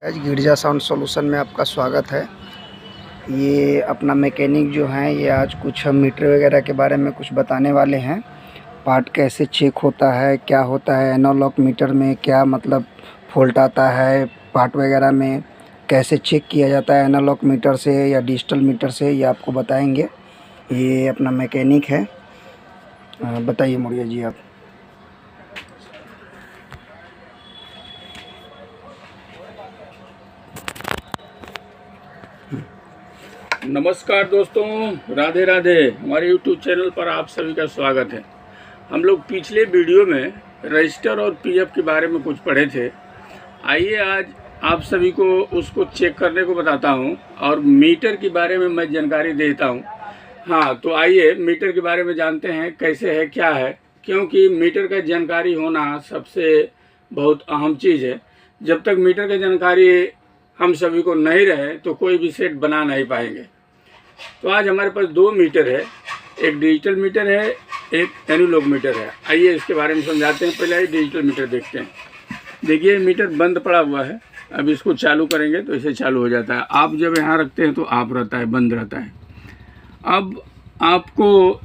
आज गिरजा sound solution में आपका स्वागत है। ये अपना मैकेनिक जो हैं ये आज कुछ मीटर वगैरह के बारे में कुछ बताने वाले हैं। पार्ट कैसे चेक होता है, क्या होता है एनालॉग मीटर में, क्या मतलब फॉल्ट आता है पार्ट वगैरह में, कैसे चेक किया जाता है एनालॉग मीटर से या डिजिटल मीटर से, ये आपको बताएंगे। ये अपना मैकेनिक है। बताइए मुड़िया जी आप। नमस्कार दोस्तों, राधे राधे। हमारे YouTube चैनल पर आप सभी का स्वागत है। हम लोग पिछले वीडियो में रजिस्टर और पीएफ के बारे में कुछ पढ़े थे। आइए आज आप सभी को उसको चेक करने को बताता हूं और मीटर के बारे में मैं जानकारी देता हूं। हाँ, तो आइए मीटर के बारे में जानते हैं कैसे है, क्या है, क्योंकि मीटर का जानकारी होना सबसे बहुत अहम चीज़ है। जब तक मीटर की जानकारी हम सभी को नहीं रहे तो कोई भी सेट बना नहीं पाएंगे। तो आज हमारे पास दो मीटर है, एक डिजिटल मीटर है, एक एनालॉग मीटर है। आइए इसके बारे में समझाते हैं। पहले डिजिटल मीटर देखते हैं। देखिए मीटर बंद पड़ा हुआ है। अब इसको चालू करेंगे तो इसे चालू हो जाता है। आप जब यहाँ रखते हैं तो ऑफ रहता है, बंद रहता है। अब आपको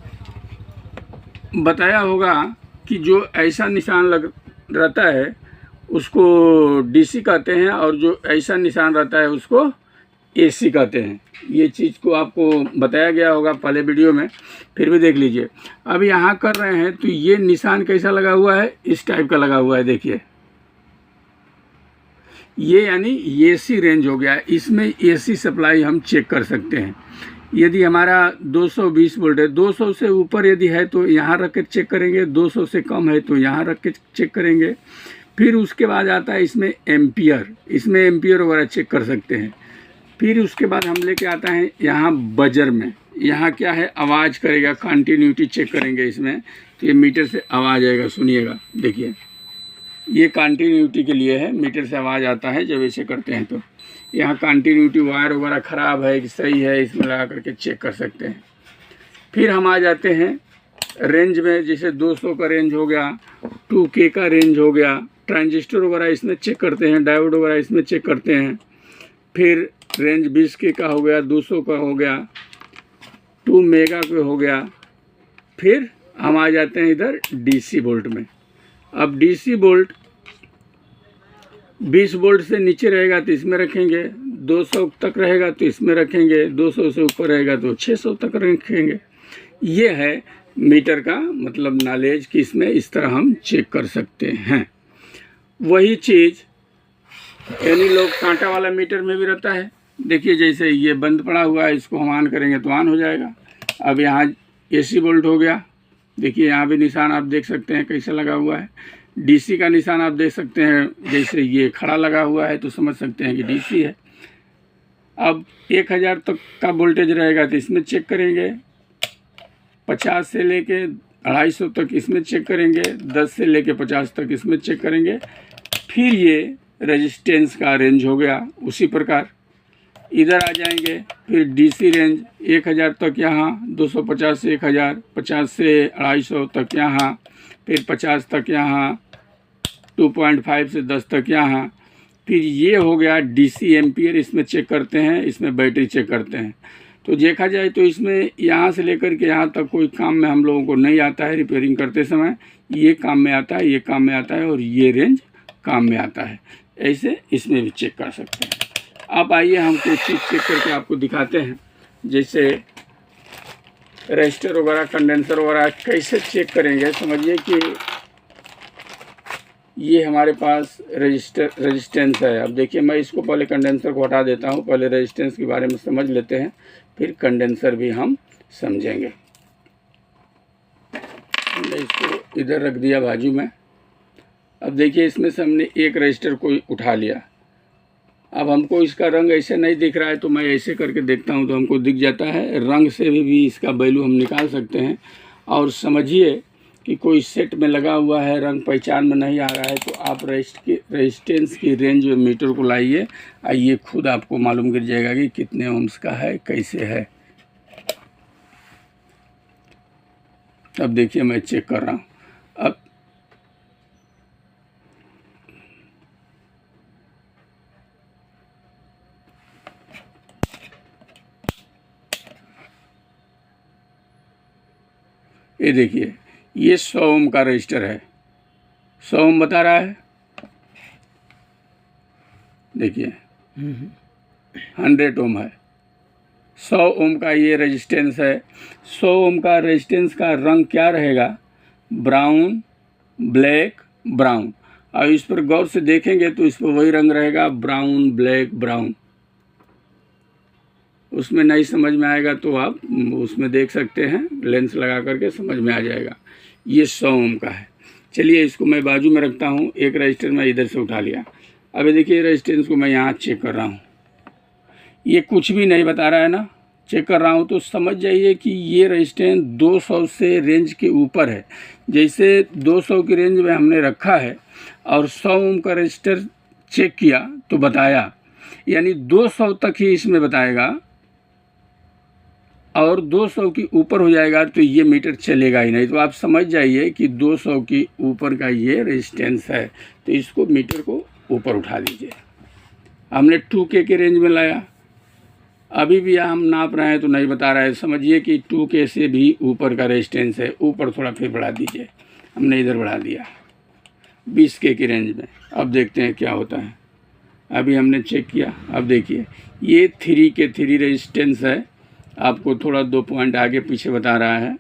बताया होगा कि जो ऐसा निशान लग रहता है उसको डीसी कहते हैं और जो ऐसा निशान रहता है उसको एसी कहते हैं। ये चीज़ को आपको बताया गया होगा पहले वीडियो में, फिर भी देख लीजिए। अब यहाँ कर रहे हैं तो ये निशान कैसा लगा हुआ है, इस टाइप का लगा हुआ है। देखिए ये यानी एसी रेंज हो गया। इसमें एसी सप्लाई हम चेक कर सकते हैं। यदि हमारा 220 वोल्ट है, 200 से ऊपर यदि है तो यहाँ रख के चेक करेंगे, 200 से कम है तो यहाँ रख के चेक करेंगे। फिर उसके बाद आता है इसमें एम्पियर, इसमें एम्पियर वगैरह चेक कर सकते हैं। फिर उसके बाद हम लेके आता है यहाँ बजर में। यहाँ क्या है, आवाज़ करेगा, कंटिन्यूटी चेक करेंगे इसमें। तो ये मीटर से आवाज़ आएगा, सुनिएगा। देखिए ये कंटिन्यूटी के लिए है, मीटर से आवाज़ आता है जब ऐसे करते हैं। तो यहाँ कंटिन्यूटी वायर वगैरह ख़राब है कि सही है, इसमें लगा करके चेक कर सकते हैं। फिर हम आ जाते हैं रेंज में। जैसे 200 का रेंज हो गया, 2K का रेंज हो गया। ट्रांजिस्टर वगैरह इसमें चेक करते हैं, डायोड वगैरह इसमें चेक करते हैं। फिर रेंज 20K का हो गया, 200 का हो गया, 2 मेगा का हो गया। फिर हम आ जाते हैं इधर डीसी वोल्ट में। अब डीसी वोल्ट 20 वोल्ट से नीचे रहेगा तो इसमें रखेंगे, 200 तक रहेगा तो इसमें रखेंगे, 200 से ऊपर रहेगा तो 600 तक रखेंगे। ये है मीटर का मतलब नॉलेज कि इसमें इस तरह हम चेक कर सकते हैं। वही चीज़ एनालॉग कांटा वाला मीटर में भी रहता है। देखिए जैसे ये बंद पड़ा हुआ है, इसको हम ऑन करेंगे तो ऑन हो जाएगा। अब यहाँ एसी वोल्ट हो गया। देखिए यहाँ भी निशान आप देख सकते हैं कैसा लगा हुआ है। डीसी का निशान आप देख सकते हैं, जैसे ये खड़ा लगा हुआ है तो समझ सकते हैं कि डीसी है। अब 1000 तक का वोल्टेज रहेगा तो इसमें चेक करेंगे, 50 से लेके 250 तक इसमें चेक करेंगे, 10 से लेके 50 तक इसमें चेक करेंगे। फिर ये रेजिस्टेंस का रेंज हो गया। उसी प्रकार इधर आ जाएंगे, फिर डीसी रेंज 1000 तक यहाँ, 250 से 1000, 50 से 250 तक यहाँ, फिर 50 तक यहाँ, 2.5 से 10 तक यहाँ। फिर ये हो गया डीसी एम्पियर, इसमें चेक करते हैं, इसमें बैटरी चेक करते हैं। तो देखा जाए तो इसमें यहाँ से लेकर के यहाँ तक कोई काम में हम लोगों को नहीं आता है। रिपेयरिंग करते समय ये काम में आता है, ये काम में आता है और ये रेंज काम में आता है। ऐसे इसमें भी चेक कर सकते हैं। अब आइए हम कुछ चीज़ चेक करके आपको दिखाते हैं। जैसे रजिस्टर वगैरह, कंडेंसर वगैरह कैसे चेक करेंगे। समझिए कि ये हमारे पास रेजिस्टेंस है। अब देखिए मैं इसको पहले कंडेंसर को हटा देता हूँ, पहले रेजिस्टेंस के बारे में समझ लेते हैं, फिर कंडेंसर भी हम समझेंगे। हमने इसको इधर रख दिया बाजू में। अब देखिए इसमें से हमने एक रजिस्टर को उठा लिया। अब हमको इसका रंग ऐसे नहीं दिख रहा है तो मैं ऐसे करके देखता हूँ तो हमको दिख जाता है। रंग से भी इसका वैल्यू हम निकाल सकते हैं। और समझिए कि कोई सेट में लगा हुआ है, रंग पहचान में नहीं आ रहा है तो आप रेजिस्टेंस की रेंज में मीटर को लाइए, आइए खुद आपको मालूम गिर जाएगा कि कितने ओम्स का है, कैसे है। अब देखिए मैं चेक कर रहा हूँ। अब ये देखिए, ये 100 ओम का रजिस्टर है, 100 ओम बता रहा है, देखिए 100 ओम है, 100 ओम का ये रेजिस्टेंस है। 100 ओम का रेजिस्टेंस का रंग क्या रहेगा? Brown, black, brown. अब इस पर गौर से देखेंगे तो इस पर वही रंग रहेगा, ब्राउन, ब्लैक, ब्राउन। उसमें नहीं समझ में आएगा तो आप उसमें देख सकते हैं, लेंस लगा करके समझ में आ जाएगा। ये 100 ओम का है। चलिए इसको मैं बाजू में रखता हूँ, एक रजिस्टर मैं इधर से उठा लिया। अभी देखिए रेजिस्टेंस को मैं यहाँ चेक कर रहा हूँ, ये कुछ भी नहीं बता रहा है ना, चेक कर रहा हूँ तो समझ जाइए कि ये रेजिस्टेंस 200 से रेंज के ऊपर है। जैसे 200 की रेंज में हमने रखा है और 100 ओम का रजिस्टर चेक किया तो बताया, यानी 200 तक ही इसमें बताएगा, और 200 की ऊपर हो जाएगा तो ये मीटर चलेगा ही नहीं। तो आप समझ जाइए कि 200 की ऊपर का ये रेजिस्टेंस है, तो इसको मीटर को ऊपर उठा दीजिए। हमने 2K के रेंज में लाया, अभी भी हम नाप रहे हैं तो नहीं बता रहा है, समझिए कि 2K से भी ऊपर का रेजिस्टेंस है। ऊपर थोड़ा फिर बढ़ा दीजिए, हमने इधर बढ़ा दिया 20K की रेंज में। अब देखते हैं क्या होता है। अभी हमने चेक किया, अब देखिए ये 3K रेजिस्टेंस है, आपको थोड़ा 2 पॉइंट आगे पीछे बता रहा है,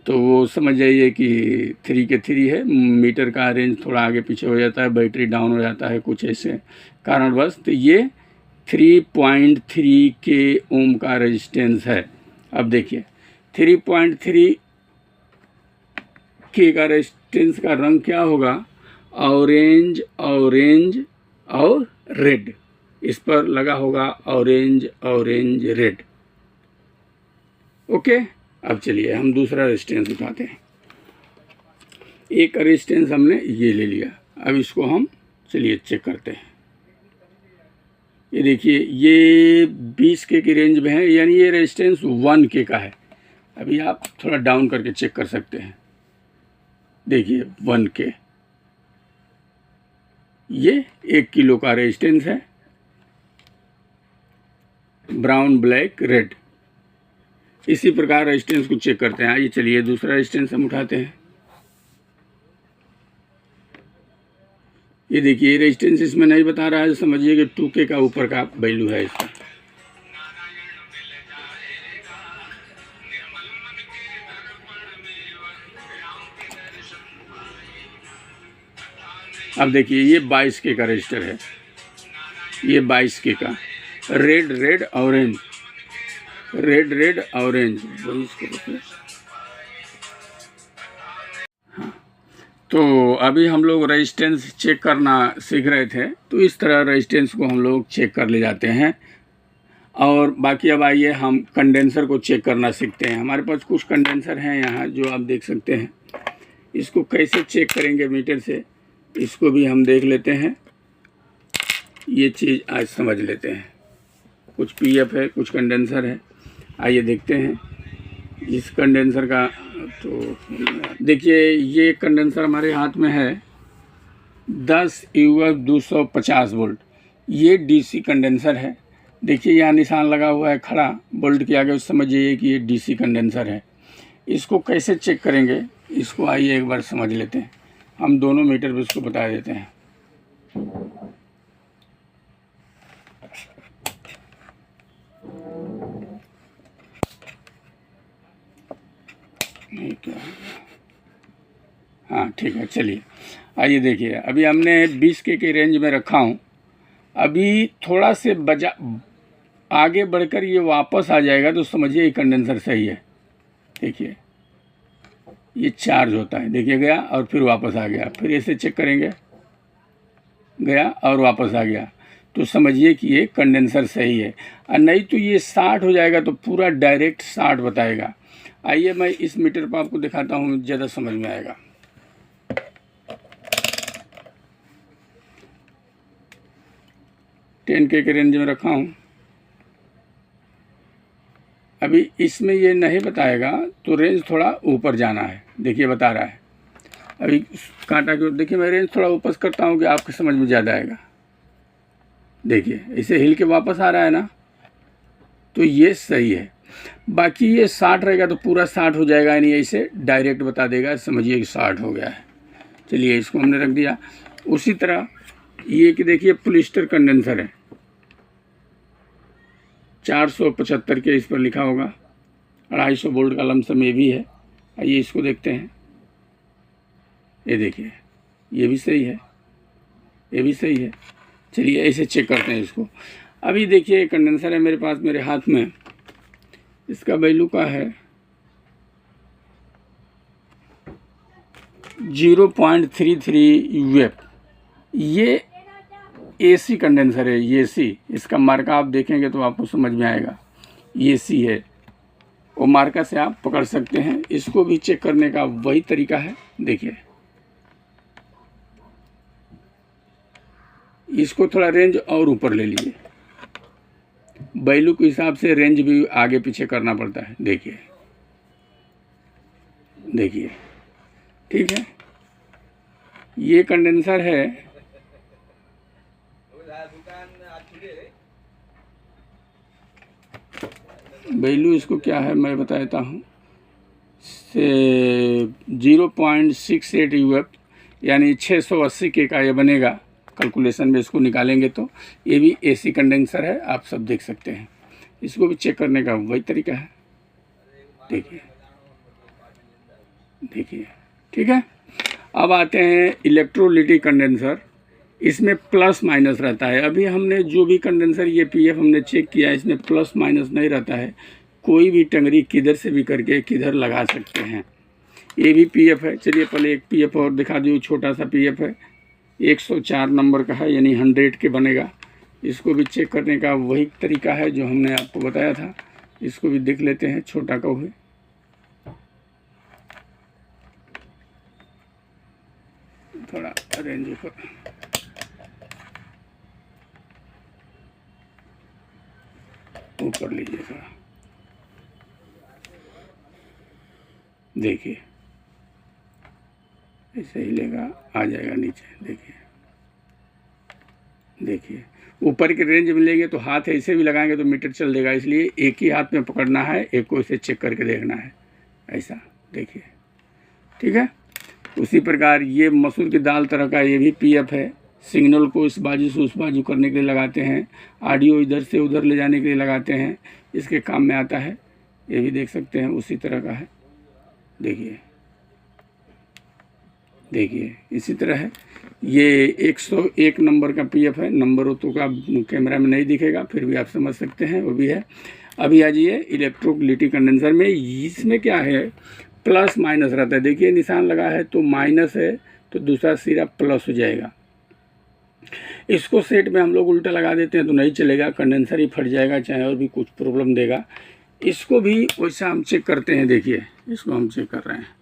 तो वो समझ जाइए कि 3K है। मीटर का रेंज थोड़ा आगे पीछे हो जाता है, बैटरी डाउन हो जाता है कुछ ऐसे कारणवश। तो ये 3.3K ओम का रेजिस्टेंस है। अब देखिए 3.3K का रेजिस्टेंस का रंग क्या होगा? ऑरेंज, ऑरेंज और रेड। इस पर लगा होगा ऑरेंज, ऑरेंज, रेड। ओके, अब चलिए हम दूसरा रेजिस्टेंस उठाते हैं। एक रेजिस्टेंस हमने ये ले लिया, अब इसको हम चलिए चेक करते हैं। ये देखिए ये 20K की रेंज में है, यानी ये रेजिस्टेंस 1K का है। अभी आप थोड़ा डाउन करके चेक कर सकते हैं, देखिए 1K, ये 1 किलो का रेजिस्टेंस है, ब्राउन, ब्लैक, रेड। इसी प्रकार रेजिस्टेंस को चेक करते हैं। आइए चलिए दूसरा रेजिस्टेंस हम उठाते हैं। ये देखिए रेजिस्टेंस इसमें नहीं बता रहा है, समझिए कि 2K का ऊपर का वैल्यू है इसका। अब देखिए ये 22K का रजिस्टर है, ये 22K का, red, red, orange, red, red, orange. हाँ, तो अभी हम लोग रेजिस्टेंस चेक करना सीख रहे थे, तो इस तरह रेजिस्टेंस को हम लोग चेक कर ले जाते हैं। और बाकी अब आइए हम कंडेंसर को चेक करना सीखते हैं। हमारे पास कुछ कंडेंसर हैं यहाँ जो आप देख सकते हैं। इसको कैसे चेक करेंगे मीटर से, इसको भी हम देख लेते हैं। ये चीज़ आज समझ लेते हैं। कुछ PF है, कुछ कंडेंसर है। आइए देखते हैं इस कंडेंसर का। तो देखिए ये कंडेंसर हमारे हाथ में है, 10 UF 250 वोल्ट। ये DC कंडेंसर है। देखिए यहाँ निशान लगा हुआ है खड़ा, बोल्ट के आगे, समझिए कि ये DC कंडेंसर है। इसको कैसे चेक करेंगे, इसको आइए एक बार समझ लेते हैं। हम दोनों मीटर पे इसको बता देते हैं। हाँ ठीक है, चलिए आइए देखिए। अभी हमने 20K के रेंज में रखा हूँ। अभी थोड़ा से आगे बढ़कर ये वापस आ जाएगा तो समझिए ये कंडेंसर सही है। देखिए ये चार्ज होता है, देखिए गया और फिर वापस आ गया, फिर ऐसे चेक करेंगे, गया और वापस आ गया, तो समझिए कि ये कंडेंसर सही है। और नहीं तो ये 60 हो जाएगा तो पूरा डायरेक्ट 60 बताएगा। आइए मैं इस मीटर पर आपको दिखाता हूँ, ज़्यादा समझ में आएगा। $10K के रेंज में रखा हूँ। अभी इसमें ये नहीं बताएगा तो रेंज थोड़ा ऊपर जाना है, देखिए बता रहा है। अभी कांटा की देखिए, मैं रेंज थोड़ा ऊपर करता हूँ कि आपके समझ में ज़्यादा आएगा। देखिए इसे हिल के वापस आ रहा है ना, तो ये सही है। बाकी ये 60 रहेगा तो पूरा 60 हो जाएगा, यानी ऐसे डायरेक्ट बता देगा, समझिए कि 60 हो गया है। चलिए इसको हमने रख दिया। उसी तरह ये कि देखिए पॉलिस्टर कंडेंसर है, 475 के इस पर लिखा होगा, 250 वोल्ट का लमसम ये भी है। आइए इसको देखते हैं। ये देखिए ये भी सही है, ये भी सही है। चलिए ऐसे चेक करते हैं इसको। अभी देखिए कंडेंसर है मेरे पास, मेरे हाथ में, इसका वैल्यू का है 0.33 यूएफ। ये एसी कंडेंसर है, ये सी। इसका मार्का आप देखेंगे तो आपको समझ में आएगा, ये सी है। वो मार्का से आप पकड़ सकते हैं। इसको भी चेक करने का वही तरीका है। देखिए इसको थोड़ा रेंज और ऊपर ले लीजिए, वैल्यू के हिसाब से रेंज भी आगे पीछे करना पड़ता है। देखिए देखिए ठीक है, ये कंडेंसर है, वैल्यू इसको क्या है मैं बता देता हूँ, से 0.68 यूएफ, यानी 680 के का ये बनेगा। कैलकुलेशन में इसको निकालेंगे तो ये भी एसी कंडेंसर है, आप सब देख सकते हैं। इसको भी चेक करने का वही तरीका है। देखिए देखिए ठीक है। अब आते हैं इलेक्ट्रोलिटिक कंडेंसर। इसमें प्लस माइनस रहता है। अभी हमने जो भी कंडेंसर ये पीएफ हमने चेक किया, इसमें प्लस माइनस नहीं रहता है। कोई भी टंगरी किधर से भी करके किधर लगा सकते हैं। ये भी पीएफ है। चलिए पहले एक पीएफ और दिखा दूँ, छोटा सा पीएफ है, 104 नंबर का है, यानी 100 के बनेगा। इसको भी चेक करने का वही तरीका है जो हमने आपको बताया था। इसको भी देख लेते हैं, छोटा का हुए। थोड़ा रेंज ऊपर लीजिए थोड़ा, देखिए ऐसे ही लेगा, आ जाएगा नीचे। देखिए देखिए ऊपर की रेंज में लेंगे तो हाथ ऐसे भी लगाएंगे तो मीटर चल देगा, इसलिए एक ही हाथ में पकड़ना है, एक को इसे चेक करके देखना है, ऐसा। देखिए ठीक है। उसी प्रकार ये मसूर की दाल तरह का ये भी पीएफ है। सिग्नल को इस बाजू से उस बाजू करने के लिए लगाते हैं, ऑडियो इधर से उधर ले जाने के लिए लगाते हैं, इसके काम में आता है। ये भी देख सकते हैं, उसी तरह का है। देखिए देखिए इसी तरह है। ये 101 नंबर का पीएफ है। नंबर तो का कैमरा में नहीं दिखेगा, फिर भी आप समझ सकते हैं, वो भी है। अभी आ जाइए इलेक्ट्रोलिटिक कंडेंसर में। इसमें क्या है, प्लस माइनस रहता है। देखिए निशान लगा है तो माइनस है, तो दूसरा सिरा प्लस हो जाएगा। इसको सेट में हम लोग उल्टा लगा देते हैं तो नहीं चलेगा, कंडेंसर ही फट जाएगा, चाहे और भी कुछ प्रॉब्लम देगा। इसको भी वैसा हम चेक करते हैं। देखिए इसको हम चेक कर रहे हैं।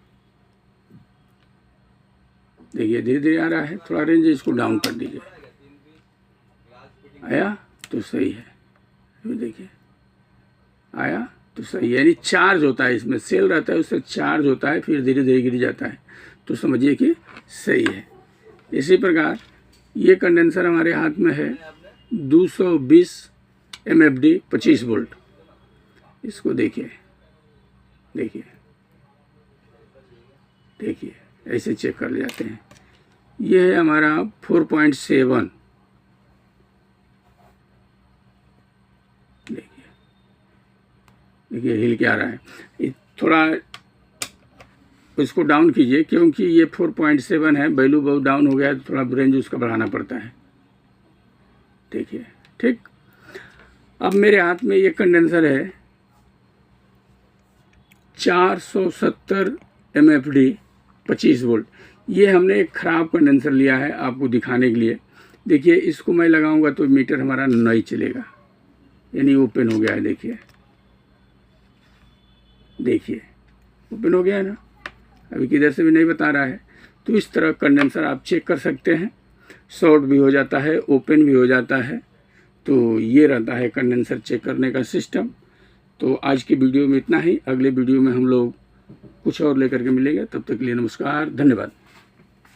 देखिए धीरे धीरे आ रहा है, थोड़ा रेंज इसको डाउन कर दीजिए। आया तो सही है, देखिए आया तो सही है, यानी चार्ज होता है, इसमें सेल रहता है, उससे चार्ज होता है, फिर धीरे धीरे गिर जाता है, तो समझिए कि सही है। इसी प्रकार ये कंडेंसर हमारे हाथ में है 220 MFD 25 वोल्ट। इसको देखिए देखिए देखिए ऐसे चेक कर ले जाते हैं। ये है हमारा 4.7। देखिए देखिए हिल के आ रहा है। थोड़ा इसको डाउन कीजिए, क्योंकि ये 4.7 है, वैल्यू बहुत डाउन हो गया है, तो थोड़ा रेंज उसका बढ़ाना पड़ता है। देखिए ठीक। अब मेरे हाथ में ये कंडेंसर है 470 MFD 25 वोल्ट। ये हमने एक ख़राब कंडेंसर लिया है आपको दिखाने के लिए। देखिए इसको मैं लगाऊंगा तो मीटर हमारा नहीं चलेगा, यानी ओपन हो गया है। देखिए देखिए ओपन हो गया है ना, अभी किधर से भी नहीं बता रहा है। तो इस तरह कंडेंसर आप चेक कर सकते हैं। शॉर्ट भी हो जाता है, ओपन भी हो जाता है। तो ये रहता है कंडेंसर चेक करने का सिस्टम। तो आज की वीडियो में इतना ही। अगले वीडियो में हम लोग कुछ और लेकर के मिलेंगे। तब तक के लिए नमस्कार, धन्यवाद।